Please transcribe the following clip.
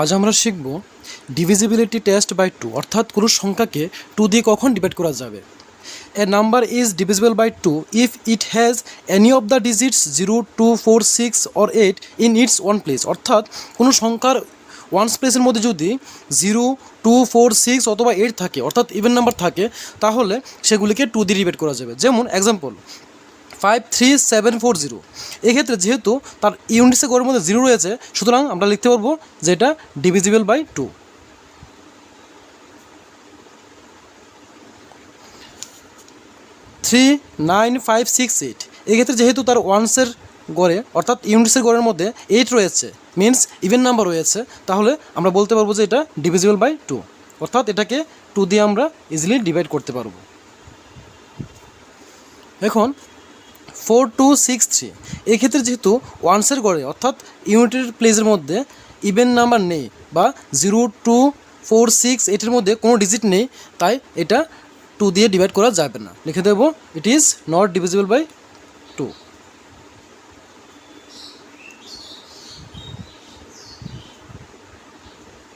আজ আমরা শিখব ডিভিজিবিলিটি টেস্ট বাই টু, অর্থাৎ কোনো সংখ্যাকে টু দিয়ে কখন ডিভাইড করা যাবে। A number is divisible by two if it has any of the digits 0, 2, 4, 6 or 8 in its one place. অর্থাৎ কোনো সংখ্যার ওয়ান্স প্লেসের মধ্যে যদি 0, 2, 4, 6 অথবা 8 থাকে, অর্থাৎ ইভেন নাম্বার থাকে, তাহলে সেগুলিকে টু দিয়ে ডিভাইড করা যাবে। যেমন এক্সাম্পল 53740। এক্ষেত্রে যেহেতু তার ইউনিটসের গড়ের মধ্যে 0 রয়েছে, সুতরাং আমরা লিখতে পারবো যে এটা ডিভিজিবল বাই টু। 39568, এক্ষেত্রে যেহেতু তার ওয়ান্সের গড়ে অর্থাৎ ইউনিটসের গড়ের মধ্যে 8 রয়েছে, মিনস ইভেন নাম্বার রয়েছে, তাহলে আমরা বলতে পারবো যে এটা ডিভিজিবল বাই টু, অর্থাৎ এটাকে টু দিয়ে আমরা ইজিলি ডিভাইড করতে পারবো। এখন 4263, এক্ষেত্রে যেহেতু ওয়ান্সের গড়ে অর্থাৎ ইউনিটের প্লেসের মধ্যে ইভেন নাম্বার নেই বা 0, 2, 4, 6, 8-এর মধ্যে কোনো ডিজিট নেই, তাই এটা টু দিয়ে ডিভাইড করা যাবে না। লিখে দেবো it is not divisible by two.